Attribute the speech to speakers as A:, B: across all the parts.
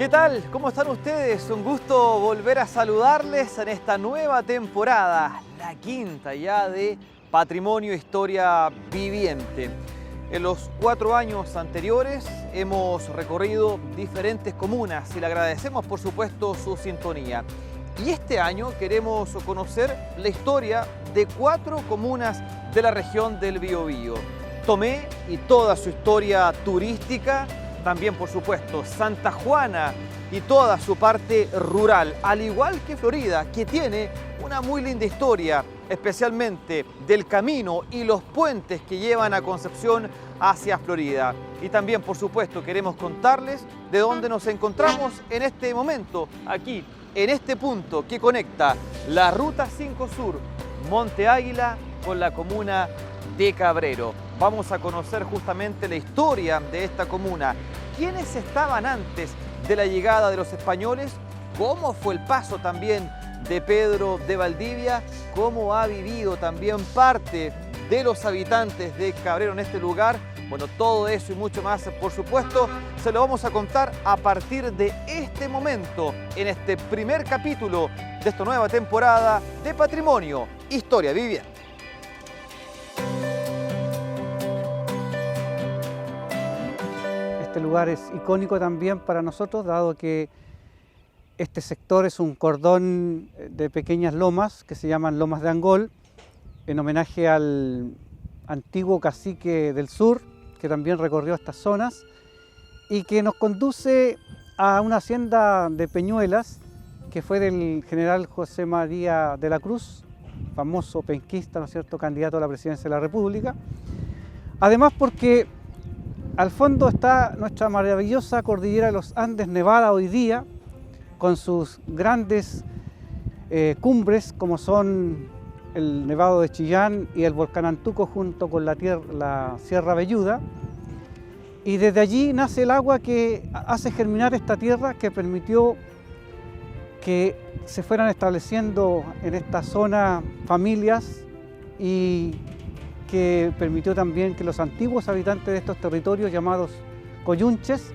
A: ¿Qué tal? ¿Cómo están ustedes? Un gusto volver a saludarles en esta nueva temporada, la quinta ya de Patrimonio Historia Viviente. En los 4 años anteriores hemos recorrido diferentes comunas y le agradecemos por supuesto su sintonía. Y este año queremos conocer la historia de 4 comunas de la región del Biobío. Tomé y toda su historia turística. También, por supuesto, Santa Juana y toda su parte rural, al igual que Florida, que tiene una muy linda historia, especialmente del camino y los puentes que llevan a Concepción hacia Florida. Y también, por supuesto, queremos contarles de dónde nos encontramos en este momento, aquí, en este punto que conecta la Ruta 5 Sur, Monte Águila, con la comuna de Cabrero. Vamos a conocer justamente la historia de esta comuna, quiénes estaban antes de la llegada de los españoles, cómo fue el paso también de Pedro de Valdivia, cómo ha vivido también parte de los habitantes de Cabrero en este lugar. Bueno, todo eso y mucho más, por supuesto, se lo vamos a contar a partir de este momento, en este primer capítulo de esta nueva temporada de Patrimonio Historia Viviente.
B: Este lugar es icónico también para nosotros, dado que este sector es un cordón de pequeñas lomas que se llaman Lomas de Angol, en homenaje al antiguo cacique del sur, que también recorrió estas zonas, y que nos conduce a una hacienda de Peñuelas, que fue del general José María de la Cruz, famoso penquista, ¿no es cierto?, candidato a la presidencia de la República. Además porque al fondo está nuestra maravillosa cordillera de los Andes nevada hoy día, con sus grandes cumbres como son el Nevado de Chillán y el volcán Antuco junto con la Sierra Velluda. Y desde allí nace el agua que hace germinar esta tierra, que permitió que se fueran estableciendo en esta zona familias y que permitió también que los antiguos habitantes de estos territorios llamados coyunches,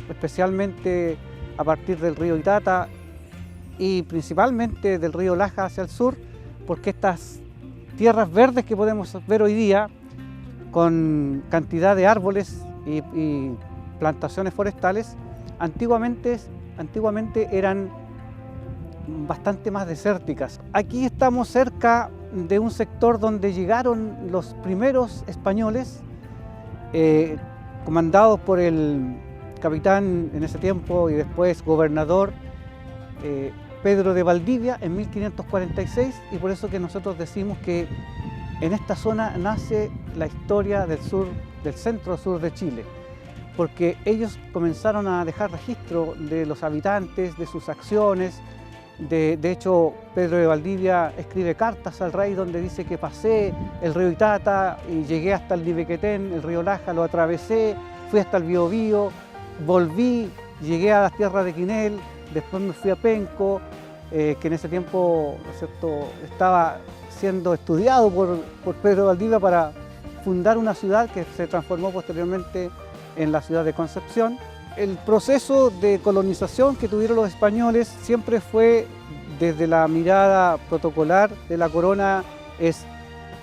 B: especialmente a partir del río Itata y principalmente del río Laja hacia el sur, porque estas tierras verdes que podemos ver hoy día, con cantidad de árboles y plantaciones forestales, antiguamente eran bastante más desérticas. Aquí estamos cerca de un sector donde llegaron los primeros españoles, comandados por el capitán en ese tiempo y después gobernador Pedro de Valdivia en 1546, y por eso que nosotros decimos que en esta zona nace la historia del sur, del centro-sur de Chile, porque ellos comenzaron a dejar registro de los habitantes, de sus acciones. De hecho, Pedro de Valdivia escribe cartas al rey donde dice que pasé el río Itata y llegué hasta el Libequetén, el río Laja, lo atravesé, fui hasta el Biobío, volví, llegué a las tierras de Quinel, después me fui a Penco, que en ese tiempo, ¿no es cierto?, estaba siendo estudiado por Pedro de Valdivia para fundar una ciudad que se transformó posteriormente en la ciudad de Concepción. El proceso de colonización que tuvieron los españoles siempre fue, desde la mirada protocolar de la corona, es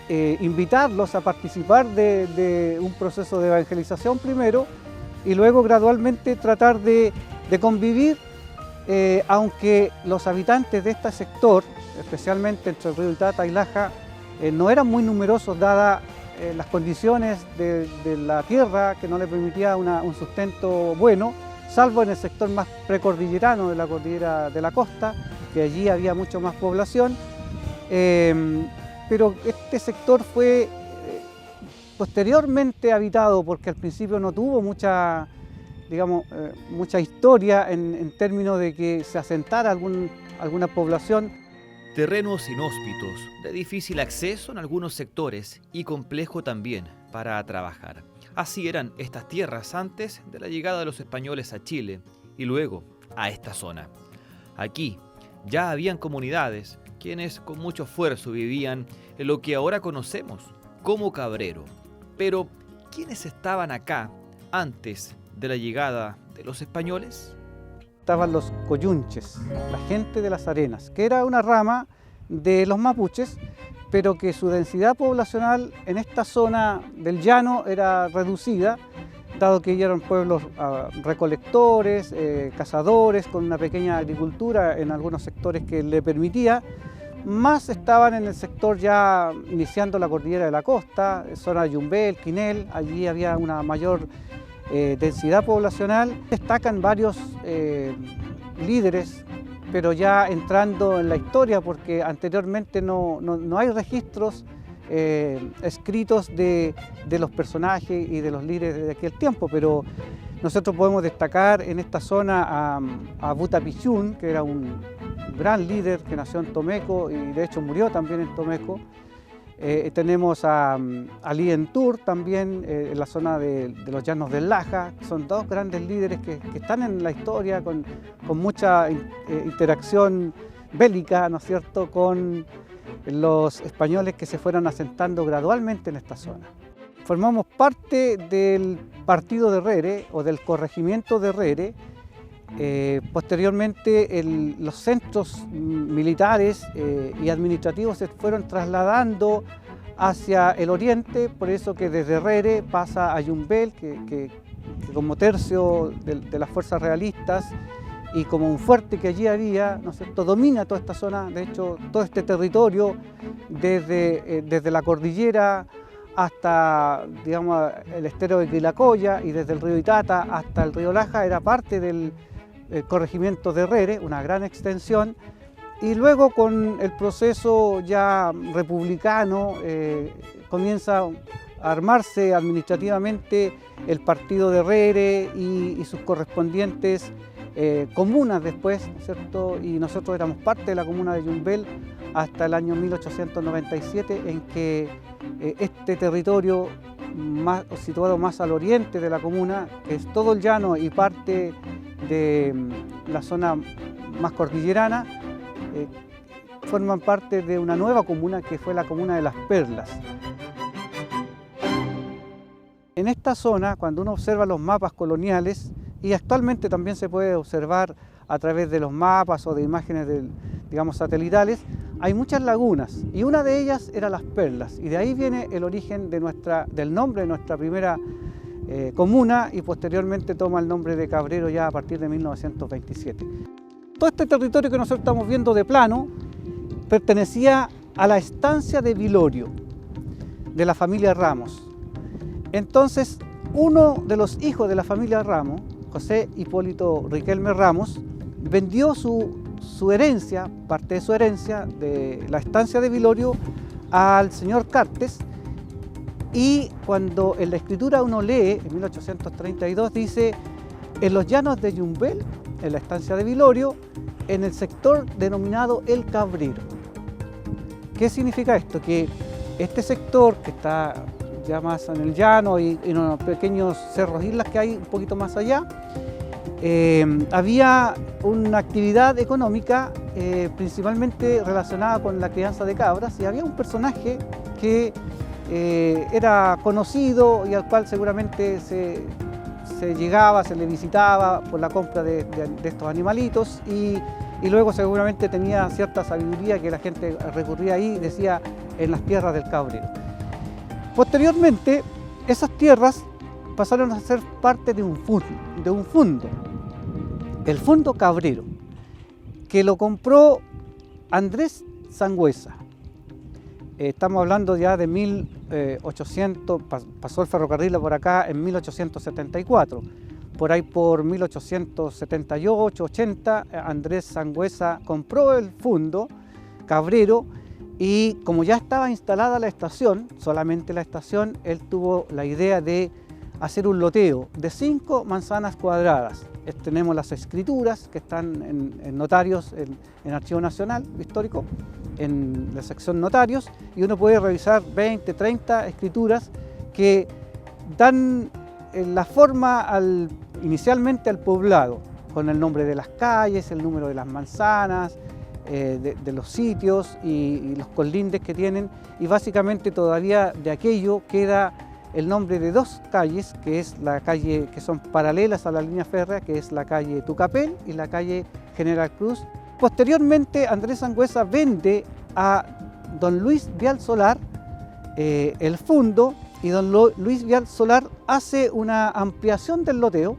B: invitarlos a participar de un proceso de evangelización primero y luego gradualmente tratar de convivir, aunque los habitantes de este sector, especialmente entre el río Itata y Laja, no eran muy numerosos dadas las condiciones de la tierra, que no le permitía un sustento bueno, salvo en el sector más precordillerano de la cordillera de la costa, que allí había mucho más población, pero este sector fue posteriormente habitado, porque al principio no tuvo mucha, digamos, mucha historia en términos de que se asentara alguna población.
A: Terrenos inhóspitos, de difícil acceso en algunos sectores y complejo también para trabajar. Así eran estas tierras antes de la llegada de los españoles a Chile y luego a esta zona. Aquí ya habían comunidades quienes con mucho esfuerzo vivían en lo que ahora conocemos como Cabrero. Pero, ¿quiénes estaban acá antes de la llegada de los españoles?
B: estaban los coyunches, la gente de las arenas, que era una rama de los mapuches, pero que su densidad poblacional en esta zona del llano era reducida, dado que ellos eran pueblos recolectores, cazadores, con una pequeña agricultura en algunos sectores que le permitía. Más estaban en el sector ya iniciando la cordillera de la costa, zona de Yumbel, Quinel, allí había una mayor densidad poblacional. Destacan varios líderes, pero ya entrando en la historia, porque anteriormente no hay registros escritos de los personajes y de los líderes de aquel tiempo, pero nosotros podemos destacar en esta zona a Buta Pichún, que era un gran líder que nació en Tomeco y de hecho murió también en Tomeco. Tenemos a Lientur también en la zona de los llanos del Laja. Son dos grandes líderes que están en la historia con mucha interacción bélica, ¿no es cierto?, con los españoles que se fueron asentando gradualmente en esta zona. Formamos parte del partido de Herrere o del corregimiento de Herrere. Posteriormente los centros militares y administrativos se fueron trasladando hacia el oriente, por eso que desde Herrere pasa a Yumbel, que como tercio de las fuerzas realistas y como un fuerte que allí había, ¿no es cierto?, domina toda esta zona. De hecho, todo este territorio, desde la cordillera hasta, digamos, el estero de Quilacoya y desde el río Itata hasta el río Laja, era parte del corregimiento de Herrere, una gran extensión. Y luego con el proceso ya republicano comienza a armarse administrativamente el partido de Herrere y sus correspondientes comunas después, ¿no es cierto? Y nosotros éramos parte de la comuna de Yumbel hasta el año 1897, en que este territorio situado más al oriente de la comuna, que es todo el llano y parte de la zona más cordillerana, forman parte de una nueva comuna que fue la comuna de Las Perlas. En esta zona, cuando uno observa los mapas coloniales, y actualmente también se puede observar a través de los mapas o de imágenes digamos, satelitales, hay muchas lagunas y una de ellas era Las Perlas, y de ahí viene el origen del nombre de nuestra primera comuna, y posteriormente toma el nombre de Cabrero ya a partir de 1927. Todo este territorio que nosotros estamos viendo de plano pertenecía a la estancia de Vilorio, de la familia Ramos. Entonces, uno de los hijos de la familia Ramos, José Hipólito Riquelme Ramos, vendió su herencia, parte de su herencia de la estancia de Vilorio, al señor Cartes, y cuando en la escritura uno lee, en 1832, dice: en los llanos de Yumbel, en la estancia de Vilorio, en el sector denominado El Cabrero. ¿Qué significa esto? Que este sector, que está ya más en el llano y en unos pequeños cerros, islas que hay un poquito más allá, había una actividad económica principalmente relacionada con la crianza de cabras, y había un personaje que era conocido y al cual seguramente se llegaba, se le visitaba por la compra de estos animalitos, y luego seguramente tenía cierta sabiduría que la gente recurría ahí, decía, en las tierras del Cabrero. Posteriormente, esas tierras pasaron a ser parte de un fundo, el Fundo Cabrero, que lo compró Andrés Sangüesa. Estamos hablando ya de 1800, pasó el ferrocarril por acá en 1874. Por ahí por 1878, 80, Andrés Sangüesa compró el Fundo Cabrero, y como ya estaba instalada la estación, solamente la estación, él tuvo la idea de hacer un loteo de 5 manzanas cuadradas. Tenemos las escrituras que están en notarios, en Archivo Nacional Histórico, en la sección notarios, y uno puede revisar 20, 30 escrituras que dan la forma inicialmente al poblado, con el nombre de las calles, el número de las manzanas, de los sitios y los colindes que tienen, y básicamente todavía de aquello queda el nombre de dos calles, que es la calle que son paralelas a la línea férrea, que es la calle Tucapel y la calle General Cruz. Posteriormente, Andrés Sangüesa vende a don Luis Vial Solar el fundo, y don Luis Vial Solar hace una ampliación del loteo.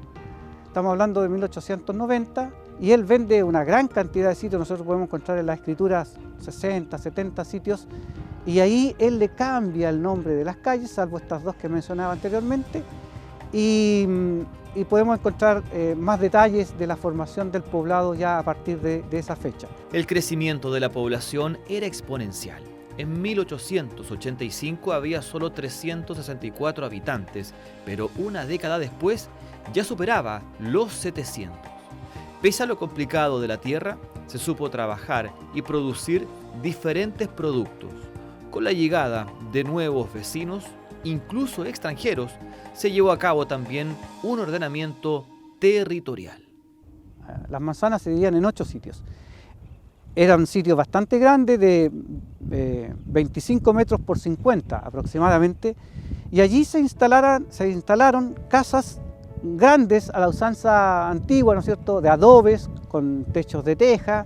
B: Estamos hablando de 1890, y él vende una gran cantidad de sitios. Nosotros podemos encontrar en las escrituras 60, 70 sitios, y ahí él le cambia el nombre de las calles, salvo estas dos que mencionaba anteriormente, y podemos encontrar más detalles de la formación del poblado ya a partir de esa fecha.
A: El crecimiento de la población era exponencial. En 1885 había solo 364 habitantes, pero una década después ya superaba los 700. Pese a lo complicado de la tierra, se supo trabajar y producir diferentes productos. Con la llegada de nuevos vecinos, incluso extranjeros, se llevó a cabo también un ordenamiento territorial.
B: Las manzanas se dividían en 8 sitios. Eran sitios bastante grandes, de 25 metros por 50 aproximadamente, y allí se instalaron casas grandes a la usanza antigua, ¿no es cierto?, de adobes, con techos de teja,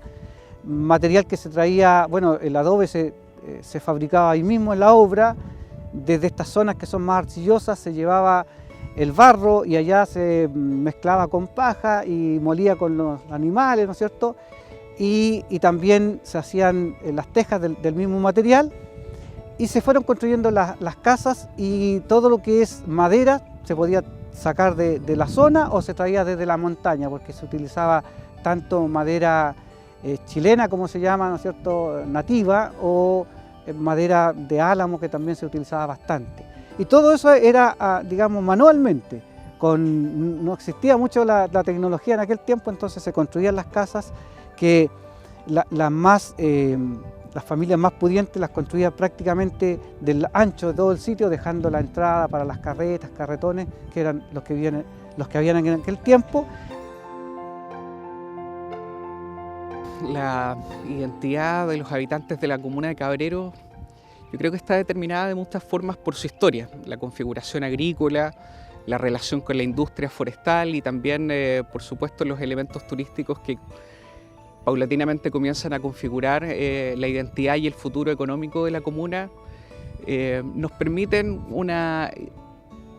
B: material que se traía, bueno, el adobe se fabricaba ahí mismo en la obra. Desde estas zonas que son más arcillosas se llevaba el barro y allá se mezclaba con paja y molía con los animales, ¿no es cierto?, y también se hacían las tejas del mismo material, y se fueron construyendo las casas, y todo lo que es madera se podía sacar de la zona o se traía desde la montaña, porque se utilizaba tanto madera chilena, como se llama, ¿no es cierto?, nativa, o madera de álamo, que también se utilizaba bastante. Y todo eso era, digamos, manualmente. No existía mucho la tecnología en aquel tiempo, entonces se construían las casas que las familias más pudientes las construían prácticamente del ancho de todo el sitio, dejando la entrada para las carretas, carretones, que eran los que habían en aquel tiempo.
C: La identidad de los habitantes de la comuna de Cabrero, yo creo que está determinada de muchas formas por su historia, la configuración agrícola, la relación con la industria forestal y también, por supuesto, los elementos turísticos que paulatinamente comienzan a configurar la identidad y el futuro económico de la comuna. Nos permiten una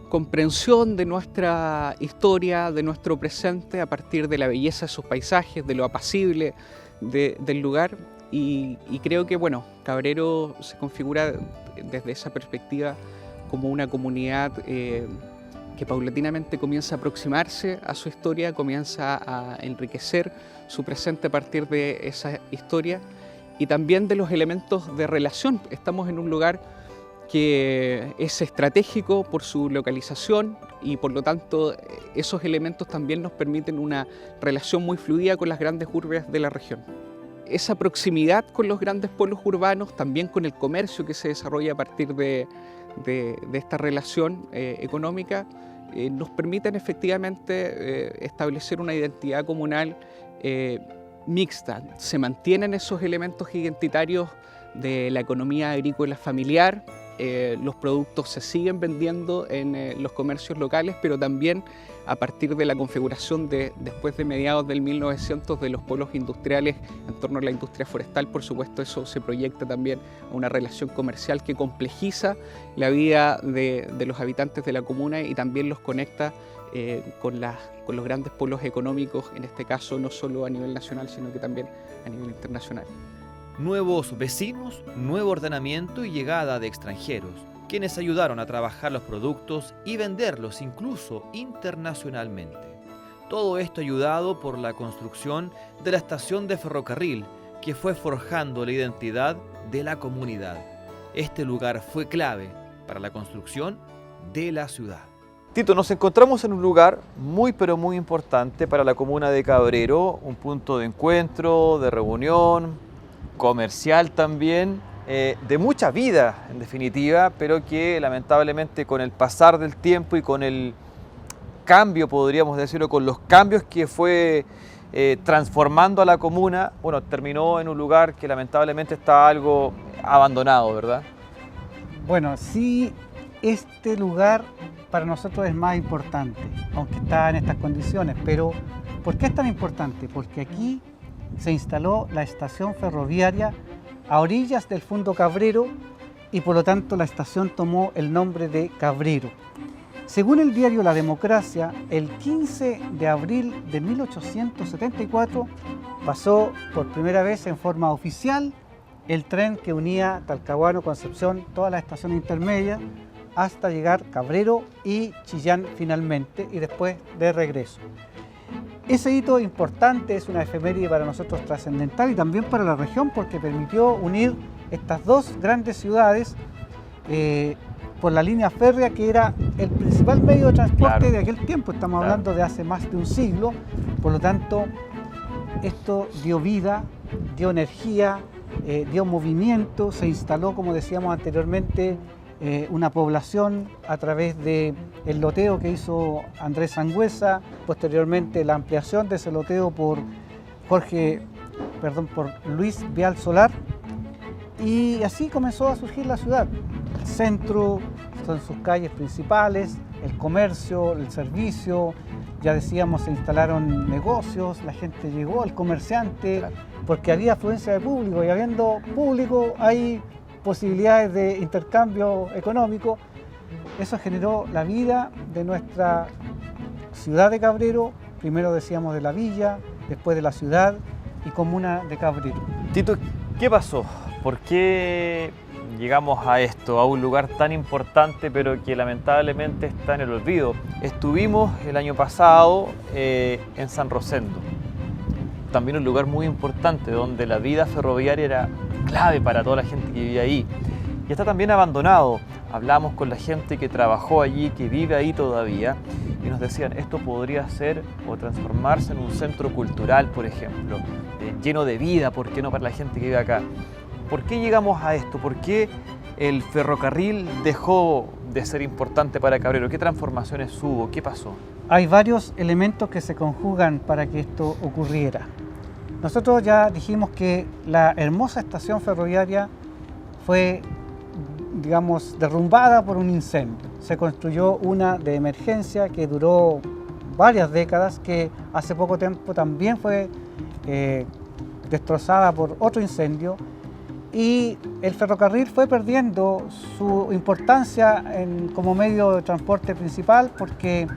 C: comprensión de nuestra historia, de nuestro presente, a partir de la belleza de sus paisajes, de lo apacible del lugar, y creo que, bueno, Cabrero se configura desde esa perspectiva como una comunidad que paulatinamente comienza a aproximarse a su historia, comienza a enriquecer su presente a partir de esa historia y también de los elementos de relación. Estamos en un lugar que es estratégico por su localización y por lo tanto esos elementos también nos permiten una relación muy fluida con las grandes urbes de la región. Esa proximidad con los grandes pueblos urbanos, también con el comercio que se desarrolla a partir de esta relación económica, nos permiten efectivamente establecer una identidad comunal mixta. Se mantienen esos elementos identitarios de la economía agrícola familiar, los productos se siguen vendiendo en los comercios locales, pero también a partir de la configuración después de mediados del 1900 de los polos industriales en torno a la industria forestal, por supuesto eso se proyecta también a una relación comercial que complejiza la vida de los habitantes de la comuna y también los conecta con los grandes polos económicos, en este caso no solo a nivel nacional, sino que también a nivel internacional.
A: Nuevos vecinos, nuevo ordenamiento y llegada de extranjeros, quienes ayudaron a trabajar los productos y venderlos incluso internacionalmente. Todo esto ayudado por la construcción de la estación de ferrocarril, que fue forjando la identidad de la comunidad. Este lugar fue clave para la construcción de la ciudad. Tito, nos encontramos en un lugar muy pero muy importante para la comuna de Cabrero, un punto de encuentro, de reunión, comercial también, de mucha vida en definitiva, pero que lamentablemente con el pasar del tiempo y con el cambio, podríamos decirlo, con los cambios que fue transformando a la comuna, bueno, terminó en un lugar que lamentablemente está algo abandonado, ¿verdad?
B: Bueno, sí, este lugar para nosotros es más importante, aunque está en estas condiciones. Pero ¿por qué es tan importante? Porque aquí se instaló la estación ferroviaria a orillas del Fundo Cabrero y por lo tanto la estación tomó el nombre de Cabrero. Según el diario La Democracia, el 15 de abril de 1874 pasó por primera vez en forma oficial el tren que unía Talcahuano, Concepción, todas las estaciones intermedias, hasta llegar Cabrero y Chillán finalmente, y después de regreso. Ese hito importante, es una efeméride para nosotros trascendental y también para la región, porque permitió unir estas dos grandes ciudades por la línea férrea, que era el principal medio de transporte de aquel tiempo. Estamos hablando de hace más de un siglo. Por lo tanto, esto dio vida, dio energía, dio movimiento. Se instaló, como decíamos anteriormente, una población a través del loteo que hizo Andrés Sangüesa, posteriormente la ampliación de ese loteo por Luis Vial Solar, y así comenzó a surgir la ciudad. El centro, son sus calles principales, el comercio, el servicio, ya decíamos, se instalaron negocios, la gente llegó, el comerciante, porque había afluencia de público, y habiendo público hay posibilidades de intercambio económico. Eso generó la vida de nuestra ciudad de Cabrero, primero decíamos de la villa, después de la ciudad y comuna de Cabrero.
A: Tito, ¿qué pasó? ¿Por qué llegamos a esto, a un lugar tan importante pero que lamentablemente está en el olvido? Estuvimos el año pasado en San Rosendo, también un lugar muy importante donde la vida ferroviaria era clave para toda la gente que vivía ahí, y está también abandonado. Hablamos con la gente que trabajó allí, que vive ahí todavía, y nos decían, esto podría ser o transformarse en un centro cultural, por ejemplo, lleno de vida, ¿por qué no para la gente que vive acá? ¿Por qué llegamos a esto? ¿Por qué el ferrocarril dejó de ser importante para Cabrero? ¿Qué transformaciones hubo? ¿Qué pasó?
B: Hay varios elementos que se conjugan para que esto ocurriera. Nosotros ya dijimos que la hermosa estación ferroviaria fue, digamos, derrumbada por un incendio. Se construyó una de emergencia que duró varias décadas, que hace poco tiempo también fue destrozada por otro incendio, y el ferrocarril fue perdiendo su importancia como medio de transporte principal, porque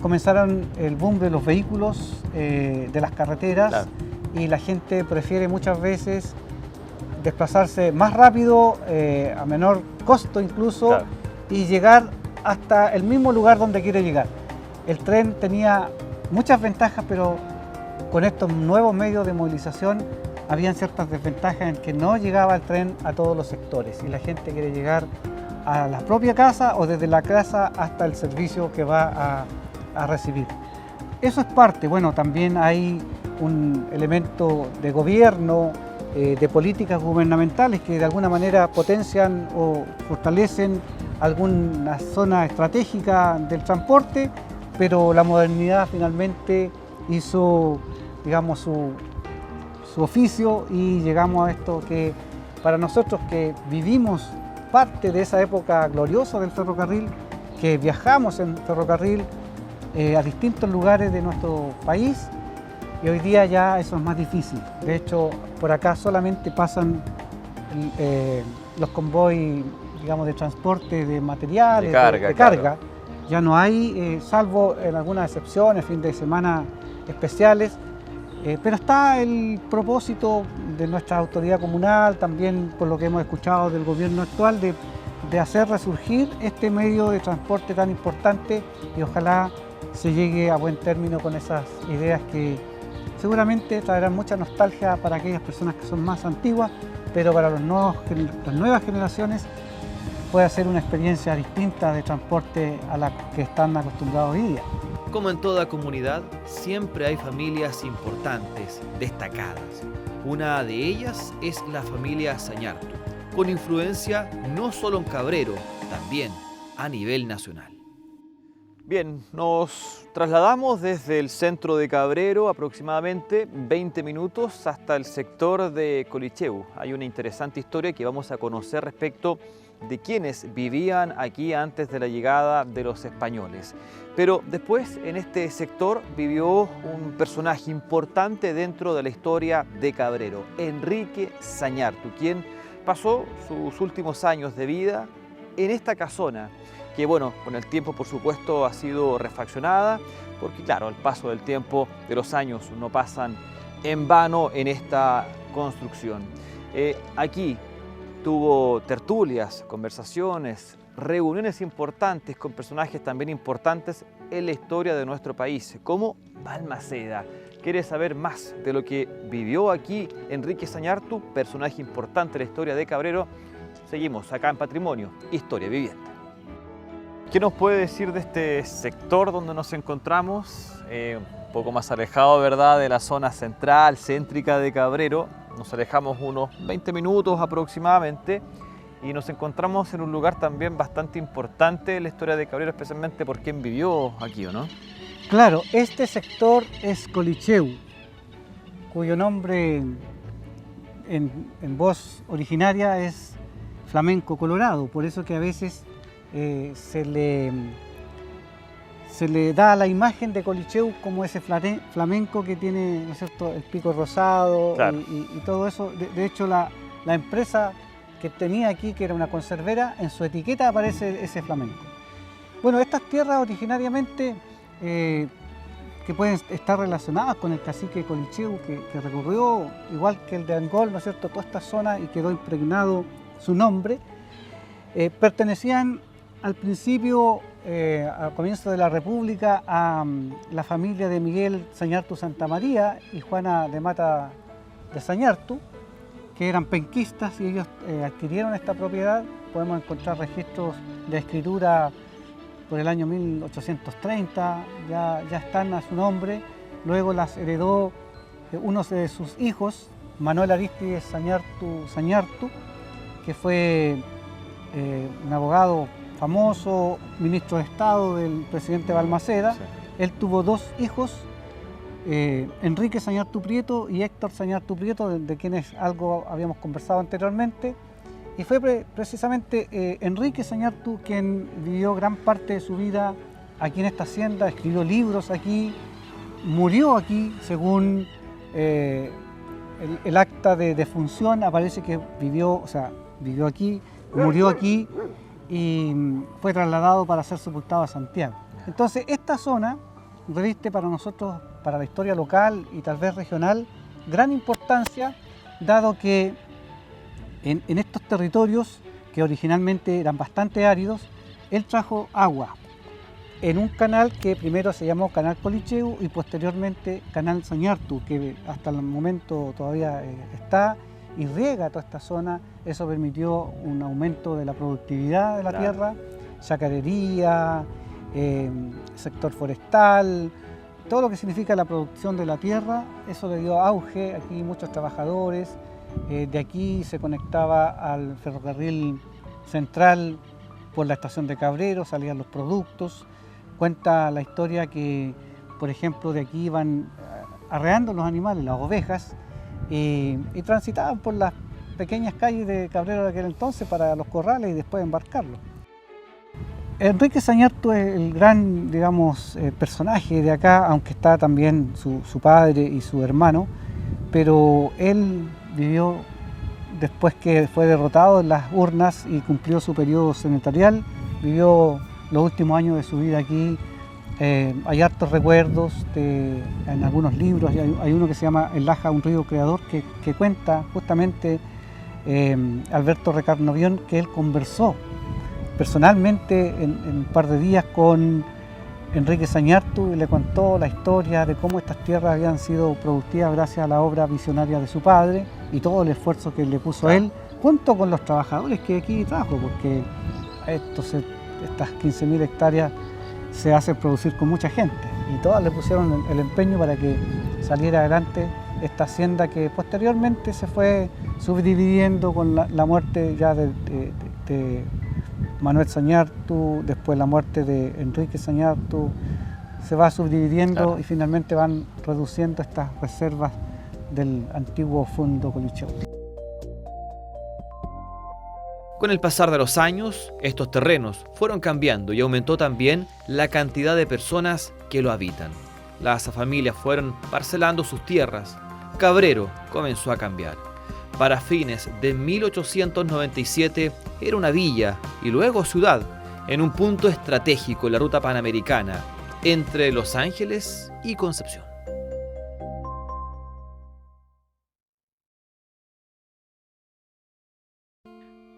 B: comenzaron el boom de los vehículos, de las carreteras, y la gente prefiere muchas veces desplazarse más rápido, a menor costo incluso, y llegar hasta el mismo lugar donde quiere llegar. El tren tenía muchas ventajas, pero con estos nuevos medios de movilización habían ciertas desventajas en que no llegaba el tren a todos los sectores, y la gente quiere llegar a la propia casa o desde la casa hasta el servicio que va a recibir. Eso es parte. Bueno, también hay un elemento de gobierno, de políticas gubernamentales que de alguna manera potencian o fortalecen alguna zona estratégica del transporte, pero la modernidad finalmente hizo, digamos, su oficio, y llegamos a esto que para nosotros que vivimos parte de esa época gloriosa del ferrocarril, que viajamos en ferrocarril a distintos lugares de nuestro país, y hoy día ya eso es más difícil. De hecho, por acá solamente pasan los convoys, digamos, de transporte de materiales, de carga. Ya no hay, salvo en algunas excepciones, fin de semana especiales, pero está el propósito de nuestra autoridad comunal, también por lo que hemos escuchado del gobierno actual, de hacer resurgir este medio de transporte tan importante, y ojalá se llegue a buen término con esas ideas que seguramente traerán mucha nostalgia para aquellas personas que son más antiguas, pero para las nuevas generaciones puede ser una experiencia distinta de transporte a la que están acostumbrados hoy día.
A: Como en toda comunidad, siempre hay familias importantes, destacadas. Una de ellas es la familia Sañartu, con influencia no solo en Cabrero, también a nivel nacional. Bien, nos trasladamos desde el centro de Cabrero, aproximadamente 20 minutos, hasta el sector de Colicheu. Hay una interesante historia que vamos a conocer respecto de quienes vivían aquí antes de la llegada de los españoles. Pero después en este sector vivió un personaje importante dentro de la historia de Cabrero, Enrique Zañartu, quien pasó sus últimos años de vida en esta casona, que bueno, con el tiempo por supuesto ha sido refaccionada, porque claro, el paso del tiempo, de los años, no pasan en vano en esta construcción. Aquí tuvo tertulias, conversaciones, reuniones importantes con personajes también importantes en la historia de nuestro país, como Balmaceda. ¿Quieres saber más de lo que vivió aquí Enrique Zañartu, personaje importante en la historia de Cabrero? Seguimos acá en Patrimonio, Historia Viviente. ¿Qué nos puede decir de este sector donde nos encontramos? Un poco más alejado, ¿verdad?, de la zona central, céntrica de Cabrero. Nos alejamos unos 20 minutos aproximadamente y nos encontramos en un lugar también bastante importante en la historia de Cabrero, especialmente por quien vivió aquí, ¿o no?
B: Claro, este sector es Colicheu, cuyo nombre en voz originaria es flamenco colorado, por eso que a veces se le da la imagen de Colicheu como ese flamenco que tiene, ¿no es cierto?, el pico rosado, claro, y todo eso. De hecho, la empresa que tenía aquí, que era una conservera, en su etiqueta aparece ese flamenco. Bueno, estas tierras originariamente que pueden estar relacionadas con el cacique Colicheu, que recorrió, igual que el de Angol, ¿no es cierto?, toda esta zona y quedó impregnado su nombre, pertenecían al principio, al comienzo de la República, a la familia de Miguel Zañartu Santamaría y Juana de Mata de Zañartu, que eran penquistas, y ellos adquirieron esta propiedad. Podemos encontrar registros de escritura por el año 1830, ya están a su nombre. Luego las heredó uno de sus hijos, Manuel Aristides Zañartu, que fue un abogado famoso, ministro de Estado del presidente Balmaceda. Sí. Él tuvo dos hijos, Enrique Zañartu Prieto y Héctor Zañartu Prieto, de quienes algo habíamos conversado anteriormente. Y fue precisamente Enrique Zañartu quien vivió gran parte de su vida aquí en esta hacienda, escribió libros aquí, murió aquí, según el acta de defunción aparece que vivió aquí, murió aquí y fue trasladado para ser sepultado a Santiago. Entonces, esta zona reviste para nosotros, para la historia local y tal vez regional, gran importancia, dado que en estos territorios, que originalmente eran bastante áridos, él trajo agua en un canal que primero se llamó Canal Colicheu y posteriormente Canal Zañartu, que hasta el momento todavía está y riega toda esta zona. Eso permitió un aumento de la productividad de la tierra, chacarería, sector forestal, todo lo que significa la producción de la tierra. Eso le dio auge, aquí muchos trabajadores. De aquí se conectaba al ferrocarril central por la estación de Cabrero, salían los productos. Cuenta la historia que, por ejemplo, de aquí iban arreando los animales, las ovejas, y transitaban por las pequeñas calles de Cabrero de aquel entonces para los corrales y después embarcarlos. Enrique Zañartu es el gran, digamos, personaje de acá, aunque está también su padre y su hermano, pero él vivió después que fue derrotado en las urnas y cumplió su periodo senatorial, vivió los últimos años de su vida aquí. Hay hartos recuerdos en algunos libros. Hay uno que se llama El Laja, un río creador, que cuenta justamente Alberto Recarnovión, que él conversó personalmente en un par de días con Enrique Zañartu y le contó la historia de cómo estas tierras habían sido productivas gracias a la obra visionaria de su padre y todo el esfuerzo que le puso él, junto con los trabajadores que aquí trajo, porque estas 15.000 hectáreas se hacen producir con mucha gente y todas le pusieron el empeño para que saliera adelante esta hacienda, que posteriormente se fue subdividiendo con la muerte ya de Manuel Zañartu, después la muerte de Enrique Zañartu, se va subdividiendo y finalmente van reduciendo estas reservas del antiguo fondo Colicheu.
A: Con el pasar de los años, estos terrenos fueron cambiando y aumentó también la cantidad de personas que lo habitan. Las familias fueron parcelando sus tierras. Cabrero comenzó a cambiar. Para fines de 1897 era una villa y luego ciudad, en un punto estratégico en la ruta panamericana entre Los Ángeles y Concepción.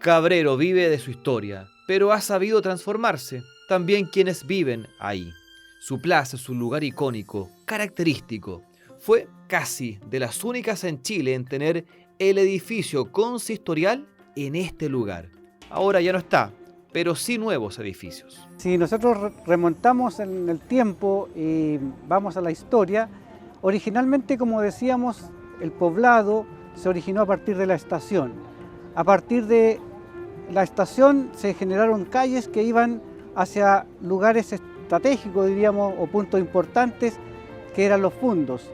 A: Cabrero vive de su historia, pero ha sabido transformarse. También quienes viven ahí. Su plaza es un lugar icónico, característico. Fue casi de las únicas en Chile en tener el edificio consistorial en este lugar. Ahora ya no está, pero sí nuevos edificios.
B: Si nosotros remontamos en el tiempo y vamos a la historia, originalmente, como decíamos, el poblado se originó a partir de la estación. A partir de la estación se generaron calles que iban hacia lugares estratégicos, diríamos, o puntos importantes, que eran los fundos.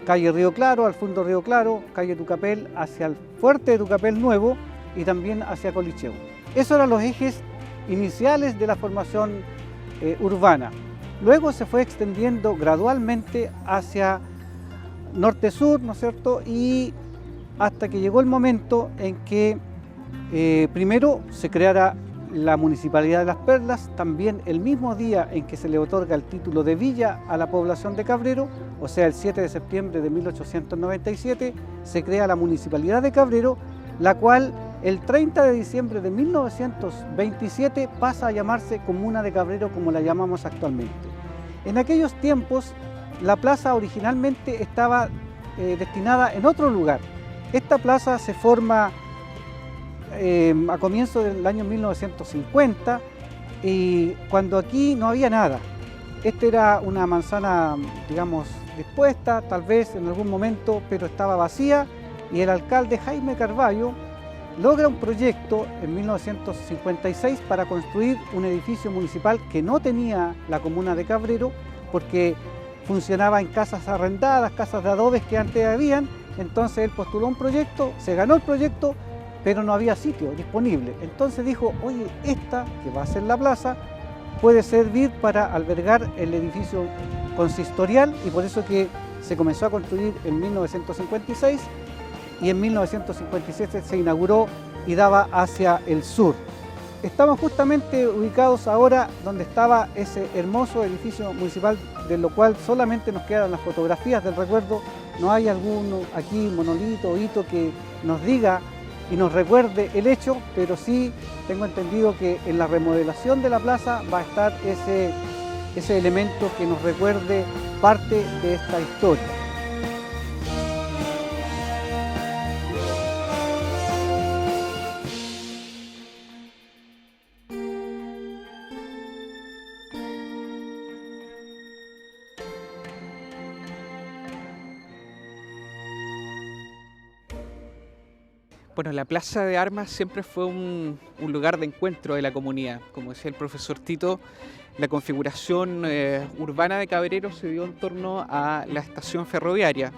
B: Calle Río Claro, al fondo Río Claro, calle Tucapel, hacia el fuerte de Tucapel Nuevo y también hacia Colicheo. Esos eran los ejes iniciales de la formación urbana. Luego se fue extendiendo gradualmente hacia norte-sur, ¿no es cierto? Y hasta que llegó el momento en que primero se creara la Municipalidad de Las Perlas, también el mismo día en que se le otorga el título de villa a la población de Cabrero, o sea, el 7 de septiembre de 1897, se crea la Municipalidad de Cabrero, la cual el 30 de diciembre de 1927 pasa a llamarse Comuna de Cabrero, como la llamamos actualmente. En aquellos tiempos, la plaza originalmente estaba destinada en otro lugar. Esta plaza se forma a comienzos del año 1950 y cuando aquí no había nada. Esta era una manzana, digamos, dispuesta, tal vez en algún momento, pero estaba vacía, y el alcalde Jaime Carvalho logra un proyecto en 1956 para construir un edificio municipal que no tenía la comuna de Cabrero, porque funcionaba en casas arrendadas, casas de adobes que antes habían. Entonces él postuló un proyecto, se ganó el proyecto, pero no había sitio disponible. Entonces dijo, oye, esta, que va a ser la plaza, puede servir para albergar el edificio consistorial, y por eso que se comenzó a construir en 1956 y en 1957 se inauguró y daba hacia el sur. Estamos justamente ubicados ahora donde estaba ese hermoso edificio municipal, de lo cual solamente nos quedan las fotografías del recuerdo. No hay alguno aquí, monolito o hito, que nos diga y nos recuerde el hecho, pero sí tengo entendido que en la remodelación de la plaza va a estar ese elemento que nos recuerde parte de esta historia.
C: Bueno, la Plaza de Armas siempre fue un lugar de encuentro de la comunidad. Como decía el profesor Tito, la configuración urbana de Cabrero se dio en torno a la estación ferroviaria.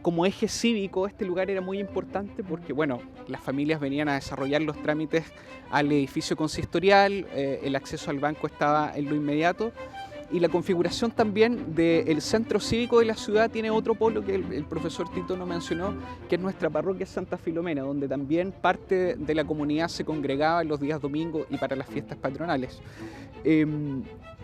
C: Como eje cívico, este lugar era muy importante porque, bueno, las familias venían a desarrollar los trámites al edificio consistorial, el acceso al banco estaba en lo inmediato, y la configuración también del centro cívico de la ciudad tiene otro polo que el profesor Tito no mencionó, que es nuestra parroquia Santa Filomena, donde también parte de la comunidad se congregaba en los días domingos y para las fiestas patronales.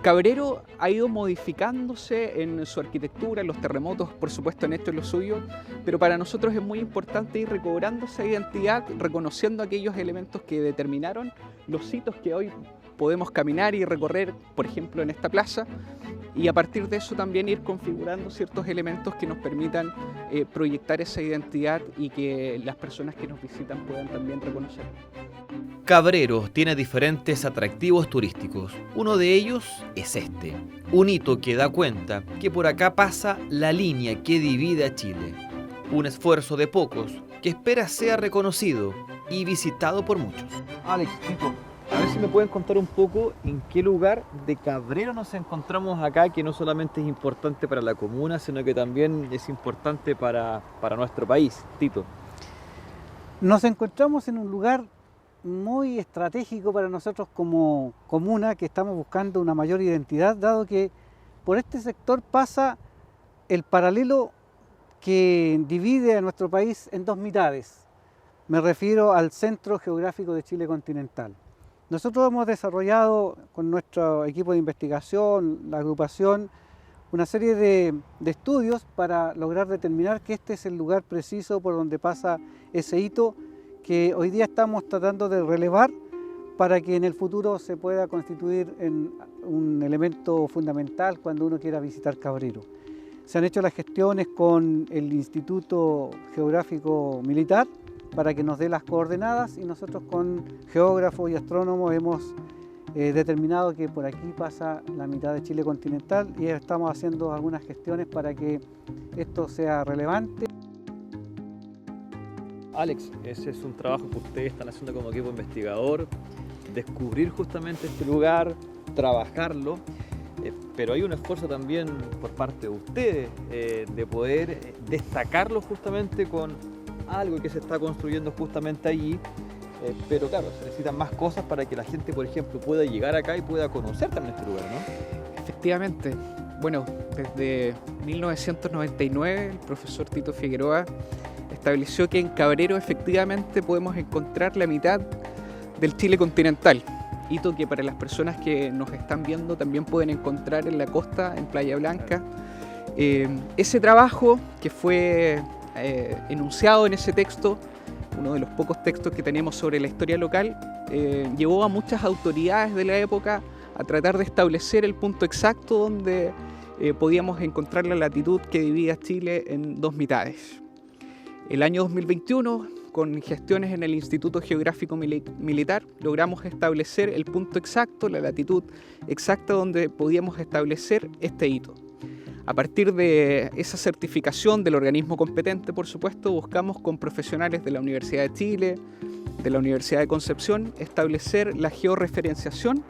C: Cabrero ha ido modificándose en su arquitectura, los terremotos por supuesto han hecho lo suyo, pero para nosotros es muy importante ir recobrando esa identidad, reconociendo aquellos elementos que determinaron los hitos que hoy podemos caminar y recorrer, por ejemplo, en esta plaza, y a partir de eso también ir configurando ciertos elementos que nos permitan proyectar esa identidad y que las personas que nos visitan puedan también reconocer.
A: Cabrero tiene diferentes atractivos turísticos. Uno de ellos es este, un hito que da cuenta que por acá pasa la línea que divide a Chile. Un esfuerzo de pocos que espera sea reconocido y visitado por muchos. Alex, Tito, a ver si me pueden contar un poco en qué lugar de Cabrero nos encontramos acá, que no solamente es importante para la comuna, sino que también es importante para nuestro país. Tito.
B: Nos encontramos en un lugar muy estratégico para nosotros como comuna, que estamos buscando una mayor identidad, dado que por este sector pasa el paralelo que divide a nuestro país en dos mitades. Me refiero al Centro Geográfico de Chile Continental. Nosotros hemos desarrollado con nuestro equipo de investigación, la agrupación, una serie de estudios para lograr determinar que este es el lugar preciso por donde pasa ese hito que hoy día estamos tratando de relevar para que en el futuro se pueda constituir en un elemento fundamental cuando uno quiera visitar Cabrero. Se han hecho las gestiones con el Instituto Geográfico Militar para que nos dé las coordenadas y nosotros con geógrafos y astrónomos hemos determinado que por aquí pasa la mitad de Chile continental y estamos haciendo algunas gestiones para que esto sea relevante.
A: Alex, ese es un trabajo que ustedes están haciendo como equipo investigador, descubrir justamente este lugar, trabajarlo, pero hay un esfuerzo también por parte de ustedes de poder destacarlo justamente con algo que se está construyendo justamente allí, pero claro, se necesitan más cosas para que la gente, por ejemplo, pueda llegar acá y pueda conocer también este lugar, ¿no?
C: Efectivamente. Bueno, desde 1999 el profesor Tito Figueroa estableció que en Cabrero efectivamente podemos encontrar la mitad del Chile continental, hito que para las personas que nos están viendo también pueden encontrar en la costa, en Playa Blanca. Ese trabajo que fue enunciado en ese texto, uno de los pocos textos que tenemos sobre la historia local, llevó a muchas autoridades de la época a tratar de establecer el punto exacto donde podíamos encontrar la latitud que dividía Chile en dos mitades. El año 2021, con gestiones en el Instituto Geográfico Militar, logramos establecer el punto exacto, la latitud exacta donde podíamos establecer este hito. A partir de esa certificación del organismo competente, por supuesto, buscamos con profesionales de la Universidad de Chile, de la Universidad de Concepción, establecer la georreferenciación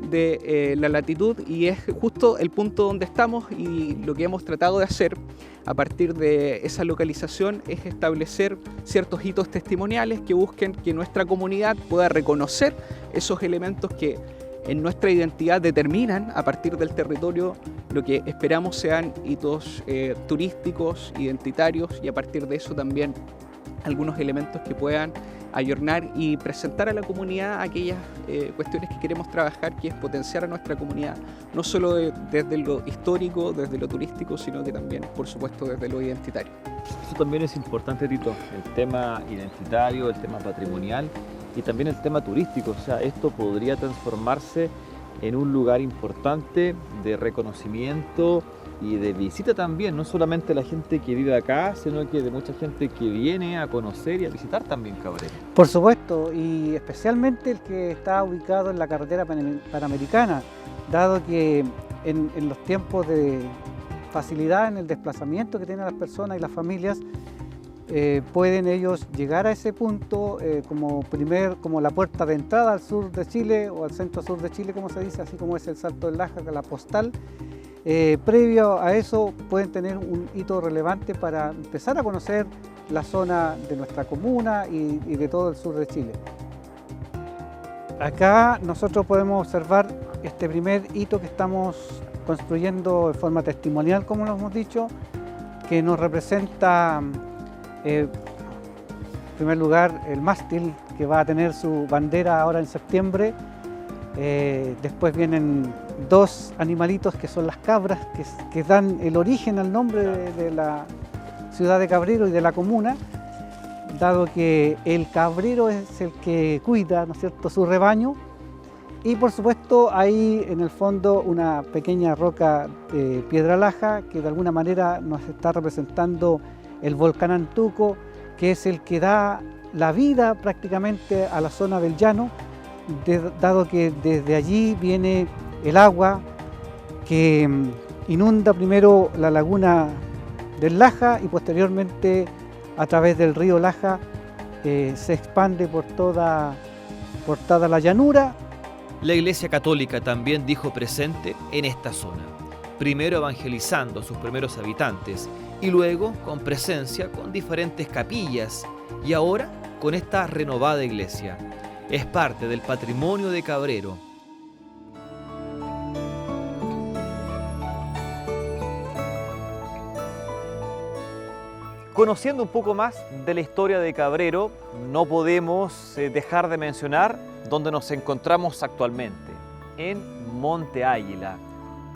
C: de la latitud y es justo el punto donde estamos y lo que hemos tratado de hacer a partir de esa localización es establecer ciertos hitos testimoniales que busquen que nuestra comunidad pueda reconocer esos elementos que en nuestra identidad determinan a partir del territorio lo que esperamos sean hitos turísticos, identitarios y a partir de eso también algunos elementos que puedan ayornar y presentar a la comunidad aquellas cuestiones que queremos trabajar, que es potenciar a nuestra comunidad, no solo desde lo histórico, desde lo turístico, sino que también, por supuesto, desde lo identitario.
A: Eso también es importante, Tito, el tema identitario, el tema patrimonial y también el tema turístico. O sea, esto podría transformarse en un lugar importante de reconocimiento y de visita también, no solamente la gente que vive acá, sino que de mucha gente que viene a conocer y a visitar también Cabrero.
B: Por supuesto, y especialmente el que está ubicado en la carretera panamericana, dado que en los tiempos de facilidad en el desplazamiento que tienen las personas y las familias, pueden ellos llegar a ese punto como la puerta de entrada al sur de Chile o al centro sur de Chile, como se dice, así como es el Salto del Laja, la postal. Previo a eso pueden tener un hito relevante para empezar a conocer la zona de nuestra comuna y de todo el sur de Chile. Acá nosotros podemos observar este primer hito que estamos construyendo de forma testimonial, como lo hemos dicho, que nos representa en primer lugar el mástil que va a tener su bandera ahora en septiembre. Después vienen dos animalitos que son las cabras, que dan el origen al nombre de la ciudad de Cabrero y de la comuna, dado que el cabrero es el que cuida, ¿no es cierto?, su rebaño. Y por supuesto hay en el fondo una pequeña roca de piedra laja que de alguna manera nos está representando el volcán Antuco, que es el que da la vida prácticamente a la zona del llano, dado que desde allí viene el agua que inunda primero la laguna del Laja y posteriormente a través del río Laja se expande por toda la llanura.
A: La Iglesia Católica también dijo presente en esta zona, primero evangelizando a sus primeros habitantes y luego con presencia con diferentes capillas y ahora con esta renovada iglesia. Es parte del patrimonio de Cabrero. Conociendo un poco más de la historia de Cabrero, no podemos dejar de mencionar dónde nos encontramos actualmente, en Monte Águila,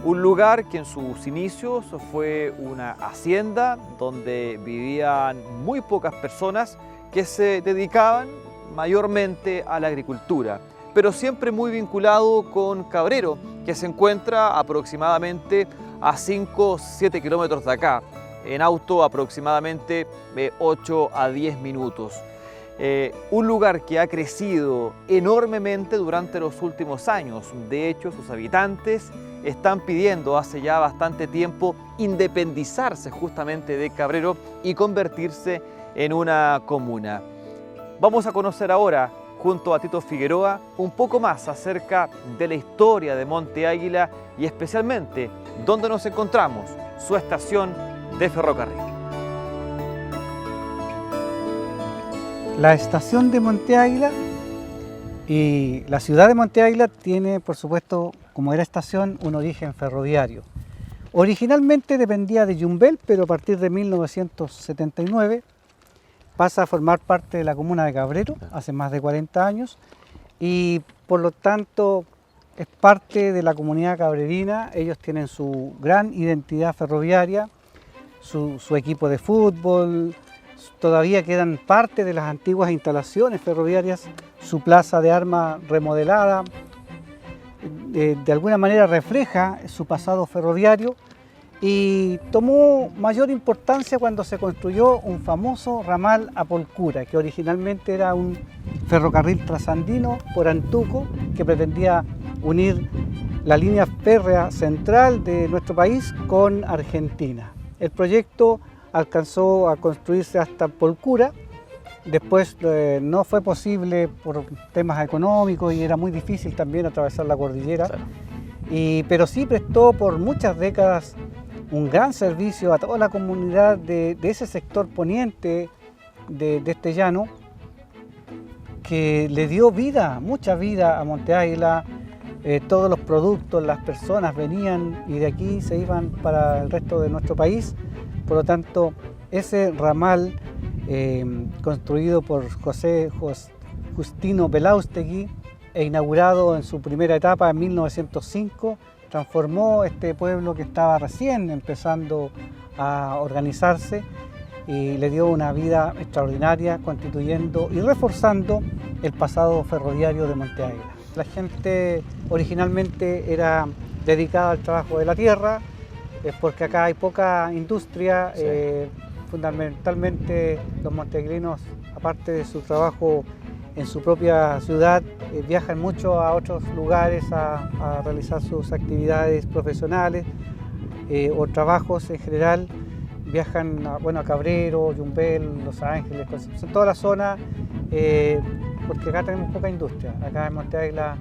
A: un lugar que en sus inicios fue una hacienda donde vivían muy pocas personas que se dedicaban mayormente a la agricultura, pero siempre muy vinculado con Cabrero, que se encuentra aproximadamente a 5 o 7 kilómetros de acá, en auto aproximadamente 8 a 10 minutos. Un lugar que ha crecido enormemente durante los últimos años. De hecho, sus habitantes están pidiendo hace ya bastante tiempo independizarse justamente de Cabrero y convertirse en una comuna. Vamos a conocer ahora, junto a Tito Figueroa, un poco más acerca de la historia de Monte Águila y especialmente dónde nos encontramos, su estación de ferrocarril.
B: La estación de Monte Águila y la ciudad de Monte Águila tiene, por supuesto, como era estación, un origen ferroviario. Originalmente dependía de Yumbel, pero a partir de 1979 pasa a formar parte de la comuna de Cabrero, hace más de 40 años, y por lo tanto es parte de la comunidad cabrerina. Ellos tienen su gran identidad ferroviaria, su equipo de fútbol, todavía quedan parte de las antiguas instalaciones ferroviarias, su plaza de armas remodelada, de alguna manera refleja su pasado ferroviario y tomó mayor importancia cuando se construyó un famoso ramal a Polcura, que originalmente era un ferrocarril trasandino por Antuco que pretendía unir la línea férrea central de nuestro país con Argentina. El proyecto alcanzó a construirse hasta Polcura, después no fue posible por temas económicos y era muy difícil también atravesar la cordillera, claro. Pero sí prestó por muchas décadas un gran servicio a toda la comunidad de ese sector poniente de este llano, que le dio vida, mucha vida a Monte Águila. Todos los productos, las personas venían y de aquí se iban para el resto de nuestro país. Por lo tanto, ese ramal construido por José Justino Belaustegui e inaugurado en su primera etapa en 1905, transformó este pueblo que estaba recién empezando a organizarse y le dio una vida extraordinaria, constituyendo y reforzando el pasado ferroviario de Monte Águila. La gente originalmente era dedicada al trabajo de la tierra, porque acá hay poca industria, sí. Fundamentalmente los monteaguileños, aparte de su trabajo en su propia ciudad, viajan mucho a otros lugares a realizar sus actividades profesionales o trabajos en general. Viajan a Cabrero, Yumbel, Los Ángeles, Concepción, toda la zona, porque acá tenemos poca industria. Acá en Monte Águila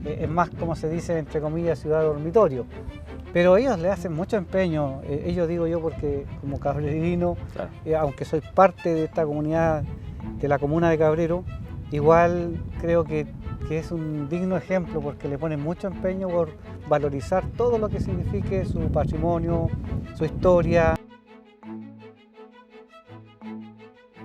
B: es más, como se dice, entre comillas, ciudad dormitorio. Pero ellos le hacen mucho empeño, ellos digo yo porque como cabrerino, claro. Aunque soy parte de esta comunidad, de la comuna de Cabrero, igual creo que es un digno ejemplo porque le ponen mucho empeño por valorizar todo lo que signifique su patrimonio, su historia.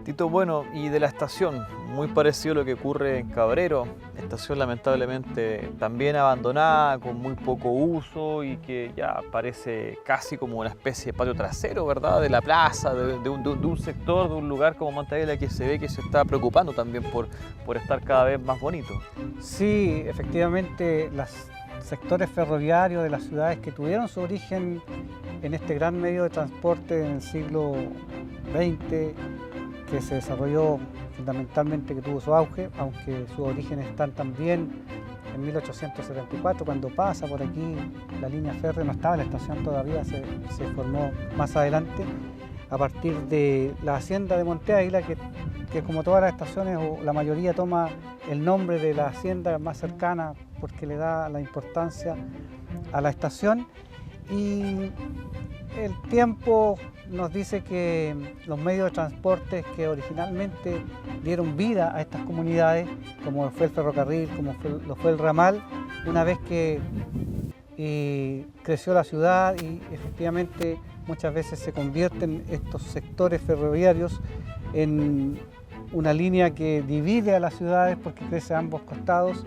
A: Tito, bueno, y de la estación, muy parecido a lo que ocurre en Cabrero, estación lamentablemente también abandonada, con muy poco uso y que ya parece casi como una especie de patio trasero, ¿verdad? De la plaza, de un sector, de un lugar como Monte Águila que se ve que se está preocupando también por estar cada vez más bonito.
B: Sí, efectivamente, los sectores ferroviarios de las ciudades que tuvieron su origen en este gran medio de transporte en el siglo XX, que se desarrolló fundamentalmente, que tuvo su auge, aunque sus orígenes están también en 1874, cuando pasa por aquí la línea férrea, no estaba la estación todavía, se formó más adelante, a partir de la hacienda de Monte Águila, que como todas las estaciones, o la mayoría toma el nombre de la hacienda más cercana, porque le da la importancia a la estación. y el tiempo nos dice que los medios de transporte que originalmente dieron vida a estas comunidades, como fue el ferrocarril, como lo fue el ramal, una vez que creció la ciudad y efectivamente muchas veces se convierten estos sectores ferroviarios en una línea que divide a las ciudades porque crece a ambos costados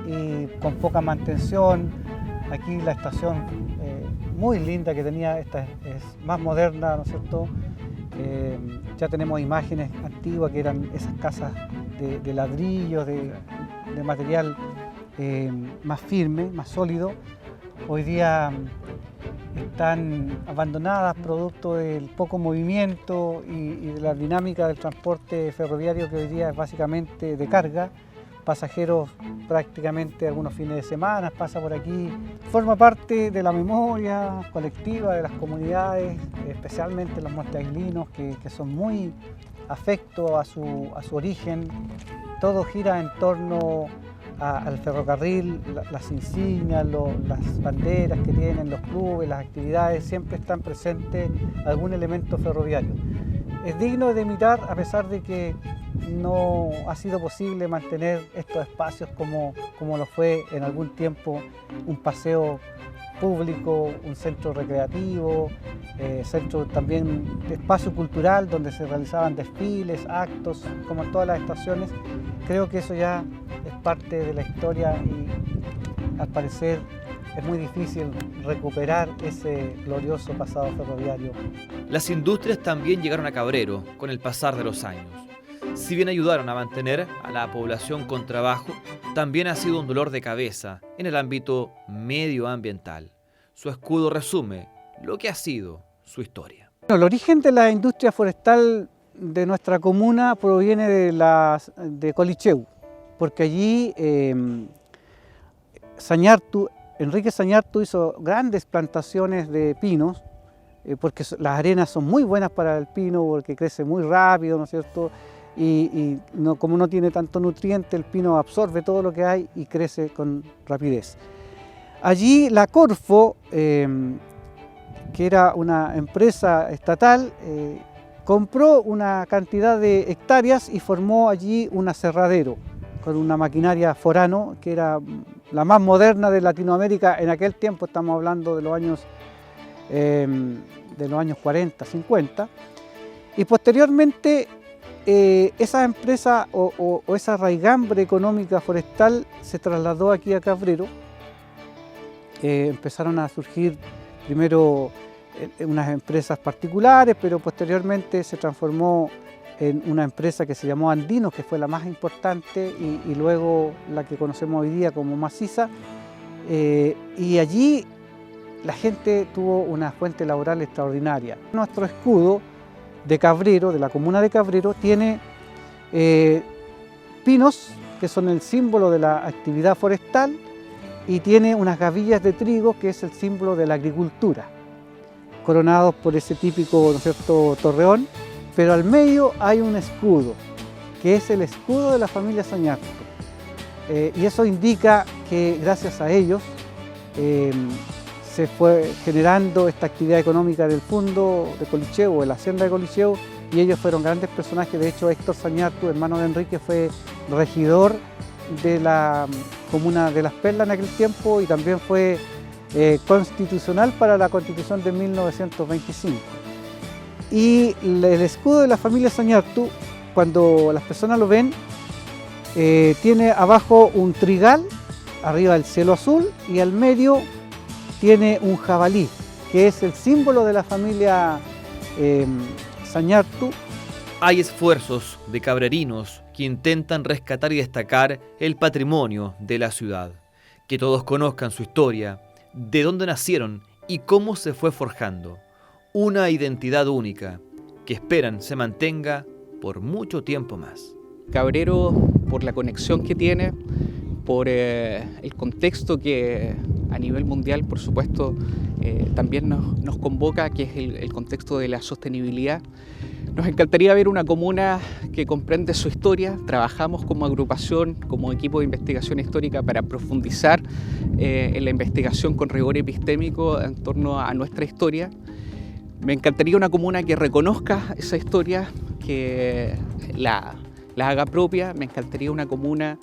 B: y con poca mantención. Aquí la estación muy linda que tenía, esta es más moderna, ¿no es cierto? Ya tenemos imágenes antiguas que eran esas casas de ladrillos, de material más firme, más sólido. Hoy día están abandonadas producto del poco movimiento y de la dinámica del transporte ferroviario, que hoy día es básicamente de carga. Pasajeros prácticamente algunos fines de semana pasa por aquí. Forma parte de la memoria colectiva de las comunidades, especialmente los monteaguilinos, que son muy afectos a su origen. Todo gira en torno al ferrocarril, las insignias, las banderas que tienen, los clubes, las actividades, siempre están presentes algún elemento ferroviario. Es digno de imitar, a pesar de que no ha sido posible mantener estos espacios como lo fue en algún tiempo un paseo público, un centro recreativo, centro también de espacio cultural donde se realizaban desfiles, actos, como en todas las estaciones. Creo que eso ya es parte de la historia y al parecer es muy difícil recuperar ese glorioso pasado ferroviario.
A: Las industrias también llegaron a Cabrero con el pasar de los años. Si bien ayudaron a mantener a la población con trabajo, también ha sido un dolor de cabeza en el ámbito medioambiental. Su escudo resume lo que ha sido su historia.
B: El origen de la industria forestal de nuestra comuna proviene de Colicheu, porque allí Enrique Sañartu hizo grandes plantaciones de pinos, porque las arenas son muy buenas para el pino, porque crece muy rápido, ¿no es cierto? Como no tiene tanto nutriente, el pino absorbe todo lo que hay y crece con rapidez. Allí la Corfo, que era una empresa estatal, compró una cantidad de hectáreas y formó allí un aserradero con una maquinaria Forano, que era la más moderna de Latinoamérica en aquel tiempo. Estamos hablando de los años 40, 50, y posteriormente esa empresa o esa raigambre económica forestal se trasladó aquí a Cabrero. Empezaron a surgir primero unas empresas particulares, pero posteriormente se transformó en una empresa que se llamó Andinos, que fue la más importante, y luego la que conocemos hoy día como Maciza. Y allí la gente tuvo una fuente laboral extraordinaria. Nuestro escudo de Cabrero, de la comuna de Cabrero, tiene pinos, que son el símbolo de la actividad forestal, y tiene unas gavillas de trigo, que es el símbolo de la agricultura, coronados por ese típico, ¿no es cierto?, torreón, pero al medio hay un escudo, que es el escudo de la familia Sañartu. Y eso indica que gracias a ellos se fue generando esta actividad económica del fondo de Colicheu, o de la hacienda de Colicheu, y ellos fueron grandes personajes. De hecho, Héctor Sañartu, hermano de Enrique, fue regidor de la comuna de Las Perlas en aquel tiempo, y también fue constitucional para la Constitución de 1925. Y el escudo de la familia Sañartu, cuando las personas lo ven, tiene abajo un trigal, arriba el cielo azul, y al medio tiene un jabalí, que es el símbolo de la familia Sañartu.
A: Hay esfuerzos de cabrerinos que intentan rescatar y destacar el patrimonio de la ciudad, que todos conozcan su historia, de dónde nacieron y cómo se fue forjando. Una identidad única que esperan se mantenga por mucho tiempo más.
C: Cabrero, por la conexión que tiene, por el contexto que a nivel mundial, por supuesto, también nos convoca, que es el contexto de la sostenibilidad, Nos encantaría ver una comuna que comprende su historia. Trabajamos como agrupación, como equipo de investigación histórica para profundizar en la investigación con rigor epistémico en torno a nuestra historia. Me encantaría una comuna que reconozca esa historia, que la haga propia. Me encantaría una comuna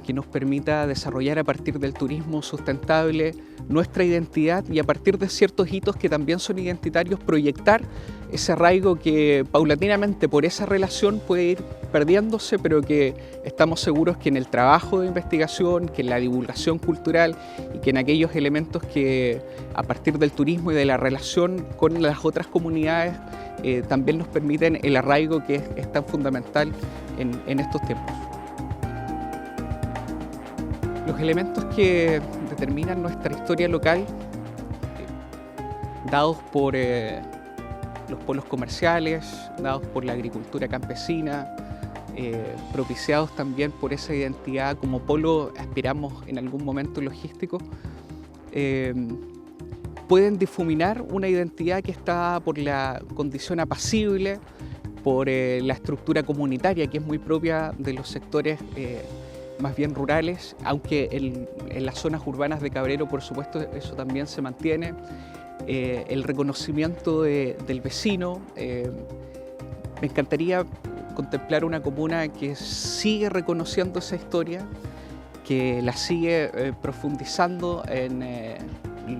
C: que nos permita desarrollar a partir del turismo sustentable nuestra identidad y a partir de ciertos hitos que también son identitarios proyectar ese arraigo que paulatinamente por esa relación puede ir perdiéndose, pero que estamos seguros que en el trabajo de investigación, que en la divulgación cultural y que en aquellos elementos que a partir del turismo y de la relación con las otras comunidades también nos permiten el arraigo que es tan fundamental en estos tiempos. Los elementos que determinan nuestra historia local, dados por los polos comerciales, dados por la agricultura campesina, propiciados también por esa identidad como polo, aspiramos en algún momento logístico, pueden difuminar una identidad que está por la condición apacible, por la estructura comunitaria que es muy propia de los sectores más bien rurales, aunque en las zonas urbanas de Cabrero, por supuesto, eso también se mantiene. El reconocimiento del vecino. Me encantaría contemplar una comuna que sigue reconociendo esa historia, que la sigue profundizando en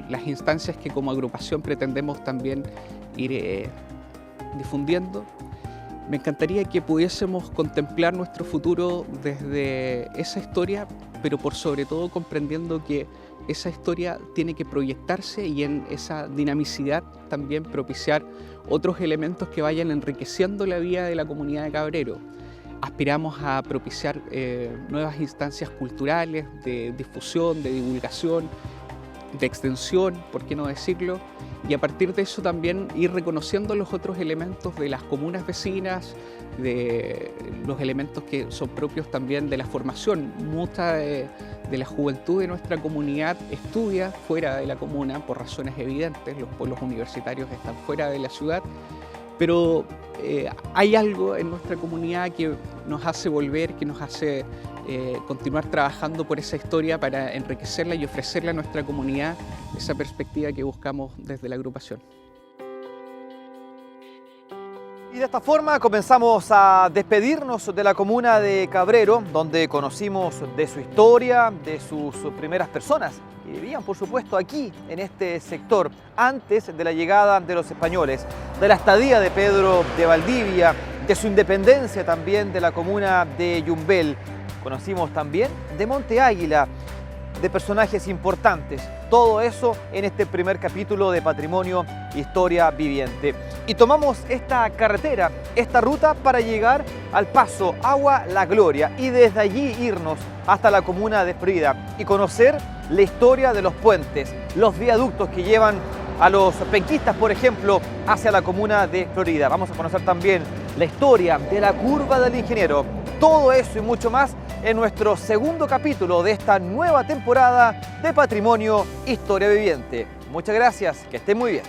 C: las instancias que como agrupación pretendemos también ir difundiendo. Me encantaría que pudiésemos contemplar nuestro futuro desde esa historia, pero por sobre todo comprendiendo que esa historia tiene que proyectarse y en esa dinamicidad también propiciar otros elementos que vayan enriqueciendo la vida de la comunidad de Cabrero. Aspiramos a propiciar nuevas instancias culturales, de difusión, de divulgación, de extensión, por qué no decirlo, y a partir de eso también ir reconociendo los otros elementos de las comunas vecinas, de los elementos que son propios también de la formación. Mucha de la juventud de nuestra comunidad estudia fuera de la comuna por razones evidentes, los polos universitarios están fuera de la ciudad, pero hay algo en nuestra comunidad que nos hace volver, que nos hace continuar trabajando por esa historia para enriquecerla y ofrecerle a nuestra comunidad esa perspectiva que buscamos desde la agrupación.
A: Y de esta forma comenzamos a despedirnos de la comuna de Cabrero, donde conocimos de su historia, de sus primeras personas que vivían, por supuesto, aquí en este sector antes de la llegada de los españoles, de la estadía de Pedro de Valdivia, de su independencia también de la comuna de Yumbel. Conocimos también de Monte Águila, de personajes importantes. Todo eso en este primer capítulo de Patrimonio Historia Viviente. Y tomamos esta carretera, esta ruta para llegar al paso Agua La Gloria y desde allí irnos hasta la comuna de Florida y conocer la historia de los puentes, los viaductos que llevan a los penquistas, por ejemplo, hacia la comuna de Florida. Vamos a conocer también la historia de la curva del ingeniero. Todo eso y mucho más en nuestro segundo capítulo de esta nueva temporada de Patrimonio Historia Viviente. Muchas gracias, que estén muy bien.